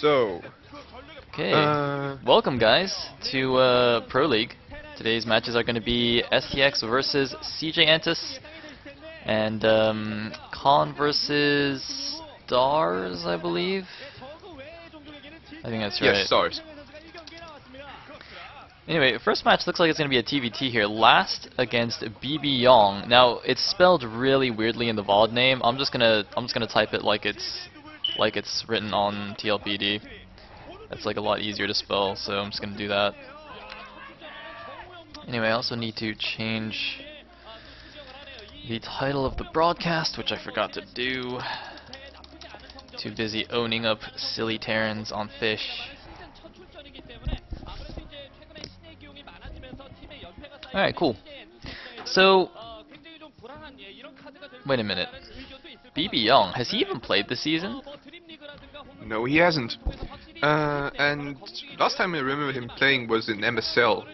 So, Okay, welcome guys to Pro League. Today's matches are going to be STX versus CJ Entus and Khan versus Stars, I believe. I think that's right. yes, Stars. Anyway, first match looks like it's going to be a TVT here. Last against bbyong. Now it's spelled really weirdly in the VOD name. I'm just gonna type it like it's written on TLPD. That's like a lot easier to spell, so I'm just gonna do that. Anyway, I also need to change the title of the broadcast, which I forgot to do. Too busy owning up silly Terrans on fish. Alright, cool. So, wait a minute. bbyong, has he even played this season? No, he hasn't. And last time I remember him playing was in MSL,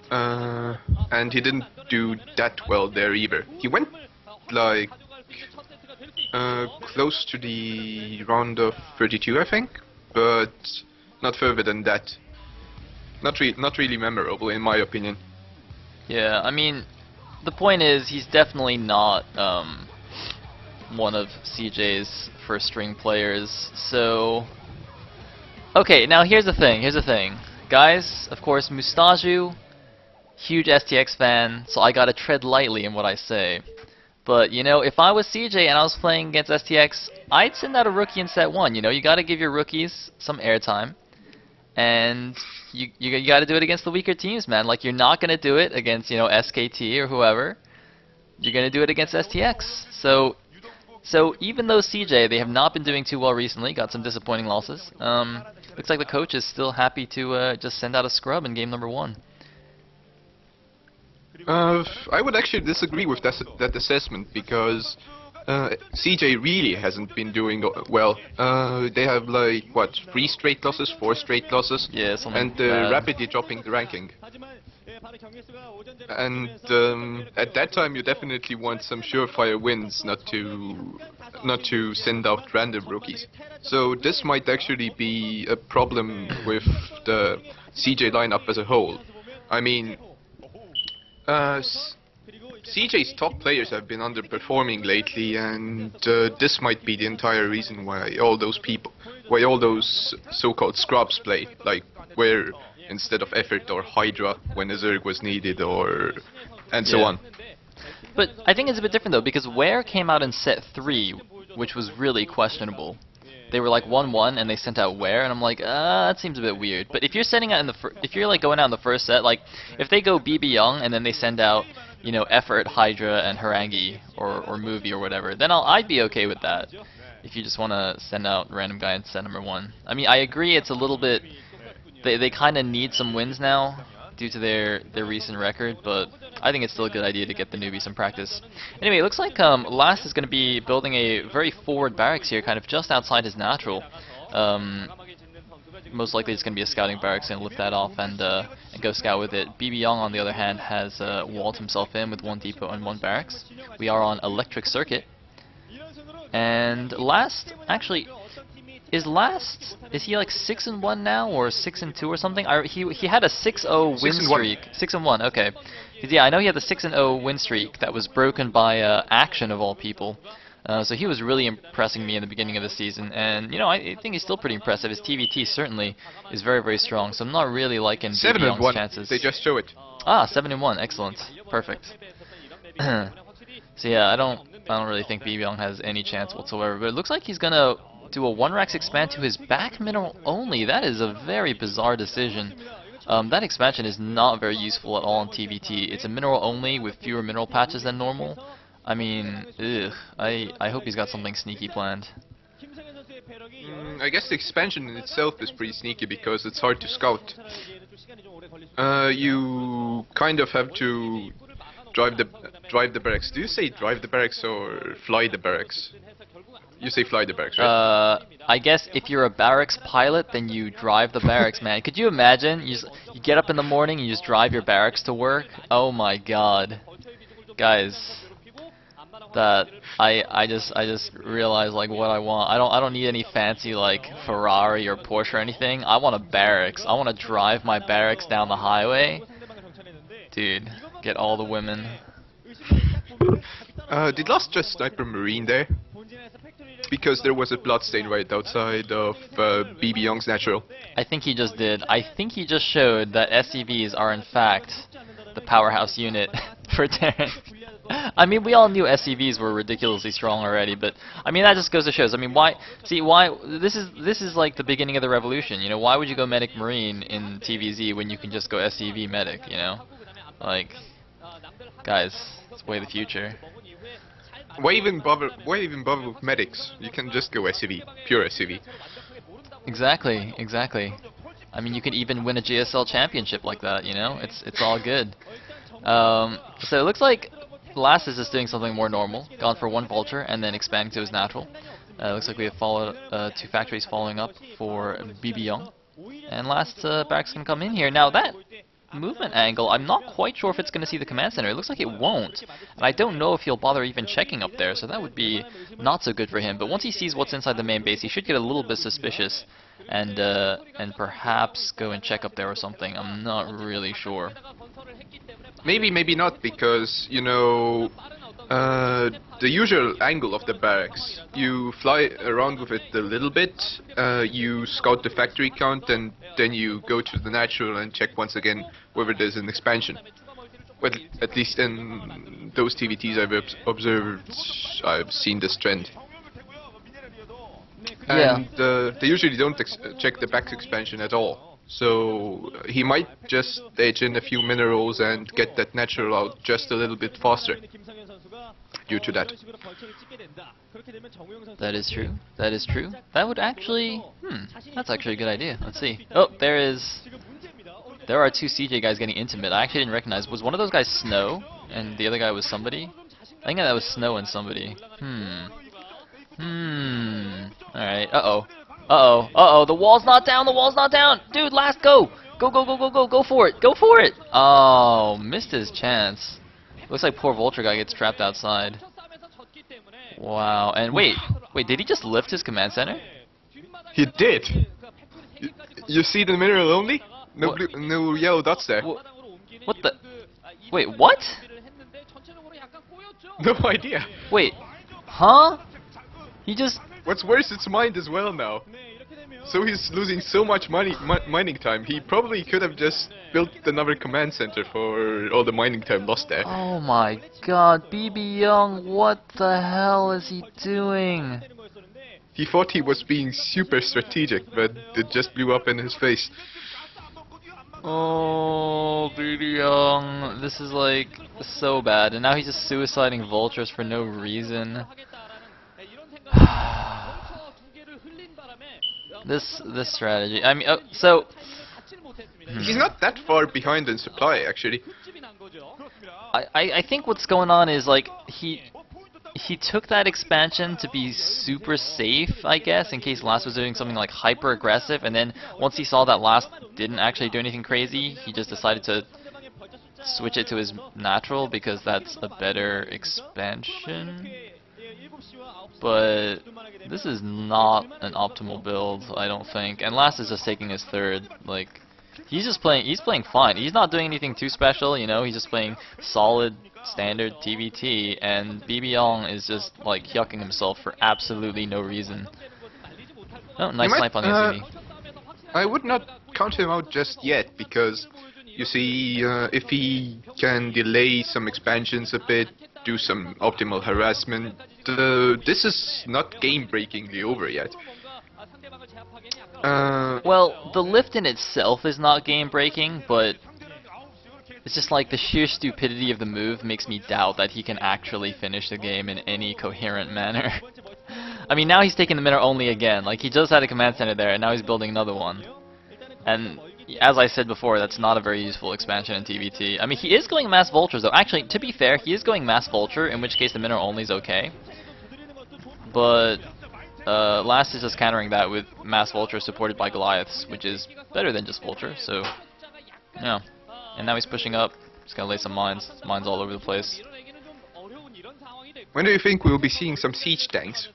and he didn't do that well there either. He went like close to the round of 32, I think, but not further than that. Not really memorable in my opinion. Yeah, I mean, the point is he's definitely not one of CJ's first string players. So, okay, now here's the thing. Guys, of course, Mustaju, huge STX fan, so I gotta tread lightly in what I say. But, you know, if I was CJ and I was playing against STX, I'd send out a rookie in set 1. You know, you gotta give your rookies some airtime. And you gotta do it against the weaker teams, man. Like, you're not gonna do it against, you know, SKT or whoever. You're gonna do it against STX. So even though CJ, they have not been doing too well recently, got some disappointing losses, looks like the coach is still happy to just send out a scrub in game number 1. I would actually disagree with that assessment, because CJ really hasn't been doing well. They have like, what, 3 straight losses, 4 straight losses, yeah, and rapidly dropping the ranking. And at that time you definitely want some surefire wins, not to send out random rookies. So this might actually be a problem with the CJ lineup as a whole. I mean, CJ's top players have been underperforming lately, and this might be the entire reason why all those so-called scrubs play, like where instead of effort or Hydra when a Zerg was needed, and so on. But I think it's a bit different though, because Ware came out in set 3, which was really questionable. They were like 1-1 and they sent out Ware, and I'm like, that seems a bit weird. But if you're sending out in if you're like going out in the first set, like if they go bbyong and then they send out, you know, Effort, Hydra, and Harangi or Movie or whatever, then I'd be okay with that. If you just want to send out random guy in set number 1. I mean, I agree it's a little bit. They kind of need some wins now due to their recent record, but I think it's still a good idea to get the newbie some practice. Anyway, it looks like Last is going to be building a very forward barracks here, kind of just outside his natural. Most likely it's going to be a scouting barracks, and lift that off and go scout with it. bbyong, on the other hand, has walled himself in with 1 depot and 1 barracks. We are on Electric Circuit. And Last, actually, is he like 6-1 now, or 6-2 or something? He had a 6-0 win streak. 6-1, okay. 'Cause yeah, I know he had the 6-0 win streak that was broken by Action of all people. So he was really impressing me in the beginning of the season, and you know, I think he's still pretty impressive. His TVT certainly is very, very strong. So I'm not really liking bbyong's chances. They just show it. Ah, 7-1, excellent, perfect. So yeah, I don't really think bbyong has any chance whatsoever. But it looks like he's gonna do a 1-Rax expand to his back mineral only. That is a very bizarre decision. That expansion is not very useful at all in TVT. It's a mineral only with fewer mineral patches than normal. I mean, ugh, I hope he's got something sneaky planned. I guess the expansion in itself is pretty sneaky because it's hard to scout. You kind of have to drive the barracks. Do you say drive the barracks or fly the barracks? You say fly the barracks, right? I guess if you're a barracks pilot, then you drive the barracks, man. Could you imagine? You get up in the morning and you just drive your barracks to work? Oh my god. Guys. that I just realized like what I want. I don't need any fancy like Ferrari or Porsche or anything. I want a barracks. I want to drive my barracks down the highway. Dude, get all the women. Did Lost just sniper Marine there? Because there was a bloodstain right outside of bbyong's natural. I think he just did. I think he just showed that SCVs are in fact the powerhouse unit for Terran. I mean, we all knew SCVs were ridiculously strong already, but I mean that just goes to show. I mean, why? See, why? This is like the beginning of the revolution. You know, why would you go medic marine in TVZ when you can just go SCV medic? You know, like, guys, it's way the future. Why even bother with medics? You can just go SCV, pure SCV. Exactly, exactly. I mean, you can even win a GSL championship like that. You know, it's all good. So it looks like Last is just doing something more normal, gone for one vulture and then expanding to his natural. Looks like we have followed 2 factories following up for bbyong, and Last barracks can come in here. Now that movement angle, I'm not quite sure if it's going to see the command center. It looks like it won't, and I don't know if he'll bother even checking up there, so that would be not so good for him. But once he sees what's inside the main base, he should get a little bit suspicious and perhaps go and check up there or something. I'm not really sure. Maybe, maybe not, because, you know, the usual angle of the barracks, you fly around with it a little bit, you scout the factory count, and then you go to the natural and check once again whether there's an expansion. Well, at least in those TVTs I've observed, I've seen this trend. Yeah. And they usually don't check the back expansion at all. So he might just edge in a few minerals and get that natural out just a little bit faster due to that. That is true. That is true. That would actually... that's actually a good idea. Let's see. Oh, there are 2 CJ guys getting intimate. I actually didn't recognize. Was one of those guys Snow and the other guy was somebody? I think that was Snow and somebody. Alright. Uh-oh. Uh-oh. Uh-oh. The wall's not down. The wall's not down. Dude, Last, go. Go, go, go, go, go. Go for it. Go for it. Oh, missed his chance. Looks like poor Vulture guy gets trapped outside. Wow. And wait, did he just lift his command center? He did. You see the mineral only? No blue, no yellow dots there. What the? Wait, what? No idea. Wait. Huh? He just... What's worse, it's mined as well now. So he's losing so much mining time. He probably could have just built another command center for all the mining time lost there. Oh my god, bbyong, what the hell is he doing? He thought he was being super strategic, but it just blew up in his face. Oh, bbyong, this is like so bad. And now he's just suiciding vultures for no reason. This strategy. I mean, so he's not that far behind in supply, actually. I think what's going on is like he took that expansion to be super safe, I guess, in case Last was doing something like hyper aggressive, and then once he saw that Last didn't actually do anything crazy, he just decided to switch it to his natural because that's a better expansion. But this is not an optimal build, I don't think. And Last is just taking his third. Like, he's playing fine. He's not doing anything too special, you know. He's just playing solid standard TVT, and bbyong is just like yucking himself for absolutely no reason. Oh, nice snipe on the SUV. I would not count him out just yet, because you see, if he can delay some expansions a bit, do some optimal harassment, this is not game-breakingly over yet. Well, the lift in itself is not game-breaking, but it's just like the sheer stupidity of the move makes me doubt that he can actually finish the game in any coherent manner. I mean, now he's taking the mineral only again. Like, he just had a command center there, and now he's building another one. And as I said before, that's not a very useful expansion in TVT. I mean, he is going mass vultures, though. Actually, to be fair, he is going mass vulture, in which case the mineral only is okay. But Last is just countering that with mass vulture supported by Goliaths, which is better than just vulture. So, yeah. And now he's pushing up. He's gonna lay some mines. Mines all over the place. When do you think we'll be seeing some siege tanks?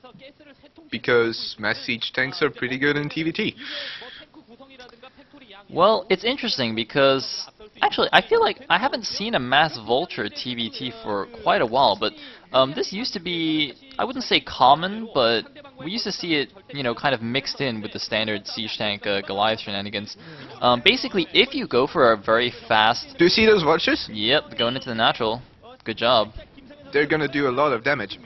Because mass siege tanks are pretty good in TVT. Well, it's interesting because actually I feel like I haven't seen a mass vulture TVT for quite a while, but this used to be, I wouldn't say common, but we used to see it, you know, kind of mixed in with the standard siege tank Goliath shenanigans. Basically, if you go for a very fast... Do you see those vultures? Yep, going into the natural. Good job. They're gonna do a lot of damage.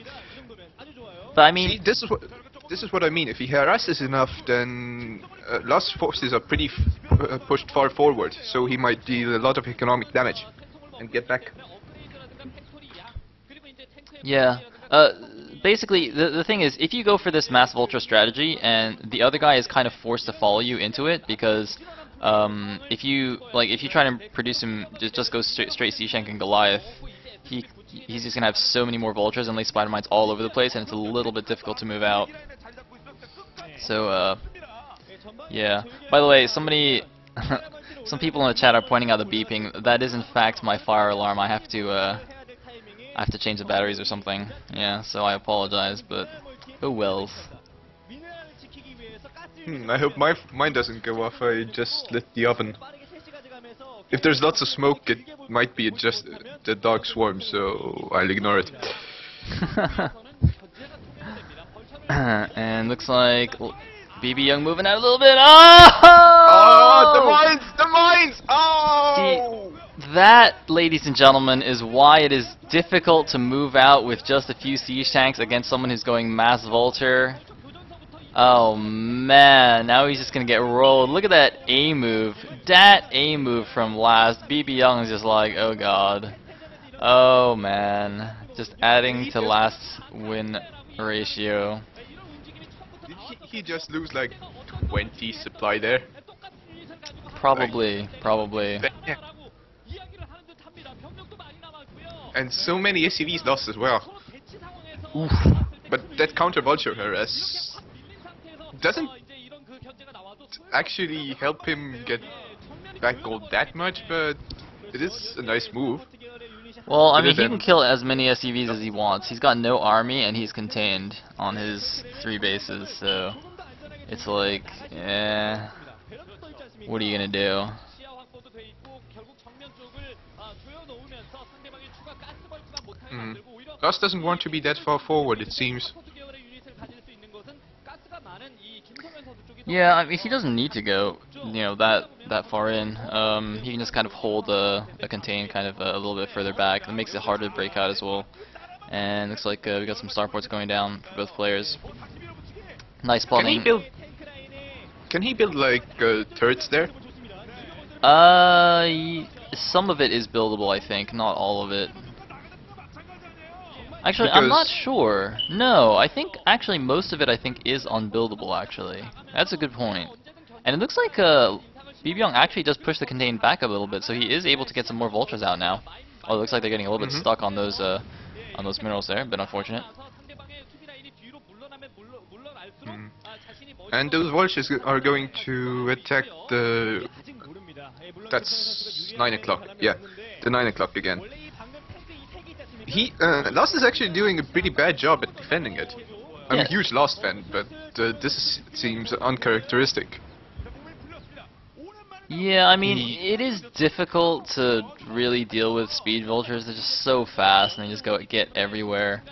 But I mean... See, this is what I mean. If he harasses enough, then Lost's forces are pretty pushed far forward, so he might deal a lot of economic damage and get back. Yeah. Basically, the thing is, if you go for this mass vulture strategy, and the other guy is kind of forced to follow you into it, because if you try to produce him, just go straight siege tank and Goliath, he's just gonna have so many more vultures and lay spider mines all over the place, and it's a little bit difficult to move out. So yeah. By the way, somebody, some people in the chat are pointing out the beeping. That is in fact my fire alarm. I have to change the batteries or something. Yeah, so I apologize, but oh wells. I hope mine doesn't go off. I just lit the oven. If there's lots of smoke, it might be just the dog swarm, so I'll ignore it. And looks like bbyong moving out a little bit. Oh! Oh, the mines! The mines! Oh! See, that, ladies and gentlemen, is why it is difficult to move out with just a few siege tanks against someone who's going mass vulture. Oh man, now he's just gonna get rolled. Look at that A move. That A move from last. bbyong is just like, oh god. Oh man. Just adding to last win ratio. Did he just lose like 20 supply there? Probably, like, probably. Yeah. And so many SCVs lost as well. Oof. But that counter vulture harass doesn't actually help him get back gold that much, but it is a nice move. Well, I mean, he can kill as many SCVs as he wants. He's got no army, and he's contained on his 3 bases, so it's like, eh, what are you gonna do? Lost doesn't want to be that far forward, it seems. Yeah, I mean, he doesn't need to go, you know, that far in. He can just kind of hold a contain kind of a little bit further back. It makes it harder to break out as well. And looks like we got some starports going down for both players. Nice spawning. Can he build like turrets there? Some of it is buildable, I think, not all of it. Actually, I'm not sure. No, I think actually most of it I think is unbuildable actually. That's a good point. And it looks like bbyong actually does push the contain back a little bit, so he is able to get some more vultures out now. Oh, it looks like they're getting a little bit stuck on those minerals there, a bit unfortunate. And those vultures are going to attack the... That's 9 o'clock, yeah, the 9 o'clock again. Lost is actually doing a pretty bad job at defending it. I'm a huge Lost fan, but this seems uncharacteristic. Yeah, I mean, it is difficult to really deal with speed vultures. They're just so fast, and they just get everywhere.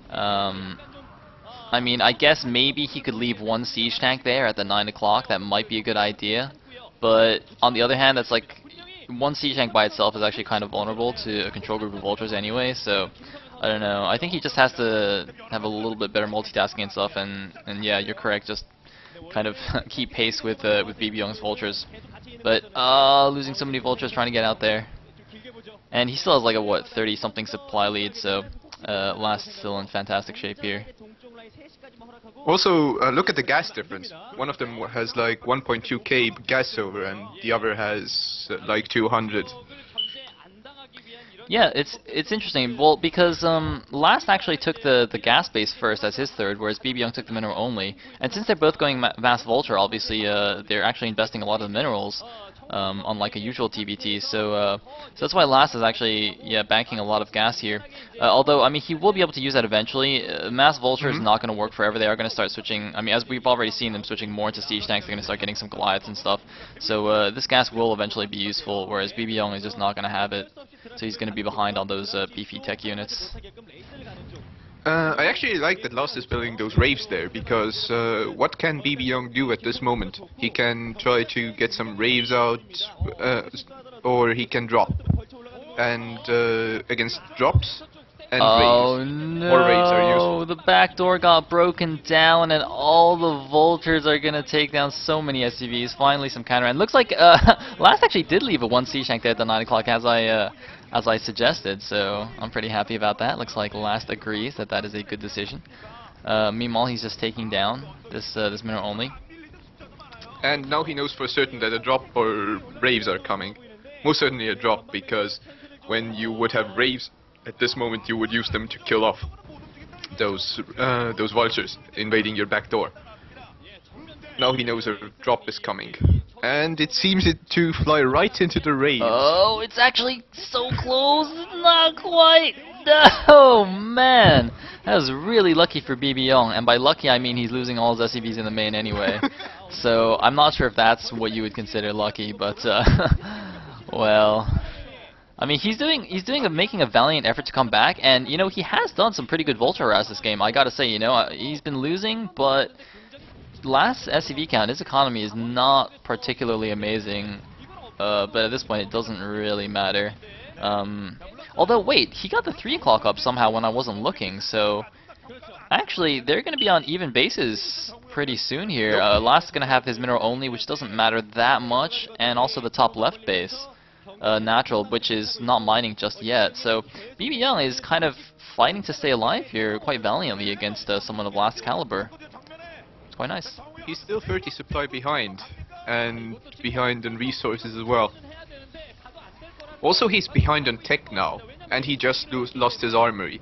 I mean, I guess maybe he could leave one siege tank there at the 9 o'clock. That might be a good idea. But on the other hand, that's like... one siege tank by itself is actually kind of vulnerable to a control group of vultures anyway, so I don't know. I think he just has to have a little bit better multitasking and stuff, and yeah, you're correct, just kind of keep pace with bbyong's vultures. But losing so many vultures trying to get out there. And he still has like a what, 30 something supply lead, so Last still in fantastic shape here. Also, look at the gas difference. One of them has like 1.2k gas over, and the other has like 200. Yeah, it's interesting. Well, because Last actually took the gas base first as his third, whereas bbyong took the mineral only. And since they're both going mass vulture, obviously they're actually investing a lot of the minerals, unlike a usual TBT. So that's why Last is actually banking a lot of gas here. Although I mean he will be able to use that eventually. Mass vulture is not going to work forever. They are going to start switching. I mean, as we've already seen them switching more into siege tanks, they're going to start getting some Goliaths and stuff. So this gas will eventually be useful, whereas bbyong is just not going to have it. So he's going to be behind on those beefy tech units. I actually like that Lost is building those raves there, because what can bbyong do at this moment? He can try to get some raves out, or he can drop. And against drops and Oh raves, no! more raves are useful. The back door got broken down, and all the vultures are gonna take down so many SCVs. Finally, some counter. And looks like Last actually did leave a 1 siege tank there at the 9 o'clock, as I suggested. So I'm pretty happy about that. Looks like Last agrees that that is a good decision. Meanwhile, he's just taking down this mineral only. And now he knows for certain that a drop or raves are coming. Most certainly a drop, because when you would have raves at this moment, you would use them to kill off those vultures invading your back door. Now he knows a drop is coming, and it seems it to fly right into the raves. Oh, it's actually so close. Not quite. No, man. That was really lucky for bbyong, and by lucky I mean he's losing all his SCVs in the main anyway. So I'm not sure if that's what you would consider lucky, but well, I mean making a valiant effort to come back, and you know he has done some pretty good vulture harass this game. I gotta say, you know, he's been losing, but Last SCV count, his economy is not particularly amazing. But at this point, it doesn't really matter. Although, wait, he got the 3 o'clock up somehow when I wasn't looking, so actually, they're going to be on even bases pretty soon here. Last is going to have his mineral only, which doesn't matter that much, and also the top left base, natural, which is not mining just yet. So bbyong is kind of fighting to stay alive here quite valiantly against someone of Last caliber. It's quite nice. He's still 30 supply behind, and behind on resources as well. Also, he's behind on tech now, and he just lost his armory.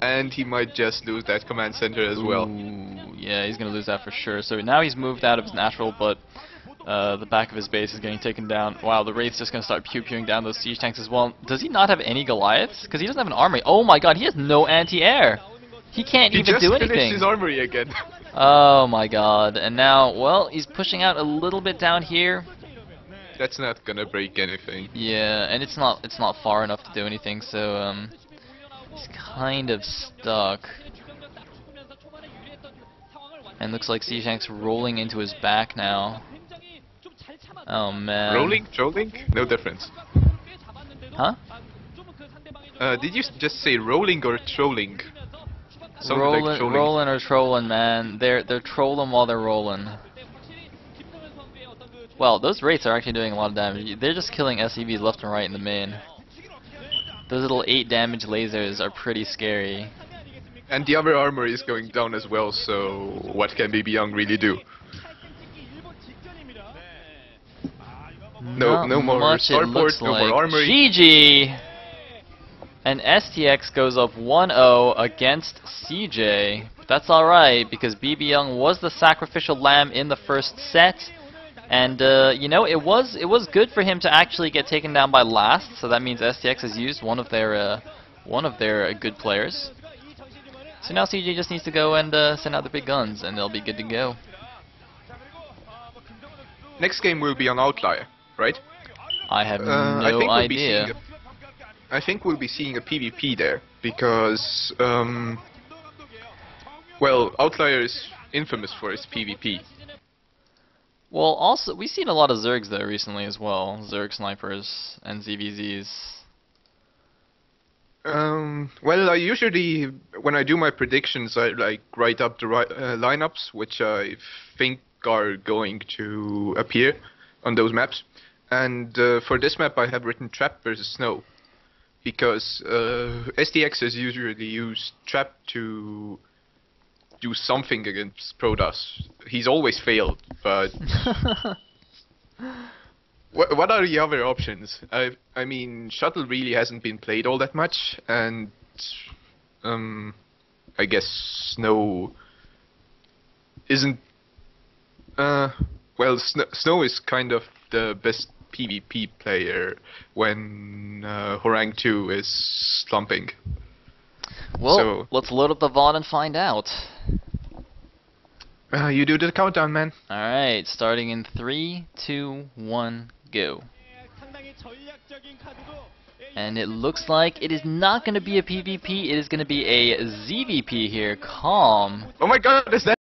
And he might just lose that command center as well. Ooh, yeah, he's going to lose that for sure. So now he's moved out of his natural, but the back of his base is getting taken down. Wow, the Wraith's just going to start pew-pewing down those siege tanks as well. Does he not have any Goliaths? Because he doesn't have an armory. Oh my god, he has no anti-air. He can't even do anything. He just finished his armory again. Oh my god. And now, well, he's pushing out a little bit down here. That's not gonna break anything. Yeah, and it's not far enough to do anything, so he's kind of stuck. And looks like siege tank's rolling into his back now. Oh man. Rolling? Trolling? No difference. Huh? Did you just say rolling or trolling? Rolling, like rolling or trolling, man. They're trolling while they're rolling. Well, those Wraiths are actually doing a lot of damage. They're just killing SCVs left and right in the main. Those little 8 damage lasers are pretty scary. And the other armor is going down as well, so what can bbyong really do? No more starport, no more armory. GG! And STX goes up 1-0 against CJ. But that's alright, because bbyong was the sacrificial lamb in the first set. And you know, it was good for him to actually get taken down by Last, so that means STX has used one of their good players. So now CJ just needs to go and send out the big guns, and they'll be good to go. Next game will be on Outlier, right? I have no idea. I think we'll be seeing a PvP there, because well, Outlier is infamous for its PvP. Well, also, we've seen a lot of Zergs there recently as well. Zerg snipers and ZVZs. Well, I usually, when I do my predictions, I like write up the lineups, which I think are going to appear on those maps. And for this map, I have written Trap versus Snow, because STX has usually used Trap to do something against Protoss. He's always failed, but What are the other options? I mean, Shuttle really hasn't been played all that much, and I guess Snow isn't. Well, Snow is kind of the best PvP player when Horang 2 is slumping. Well, So, let's load up the VOD and find out. you do the countdown, man. Alright, starting in 3, 2, 1, go. And it looks like it is not going to be a PvP, it is going to be a ZVP here. Calm. Oh my god, is that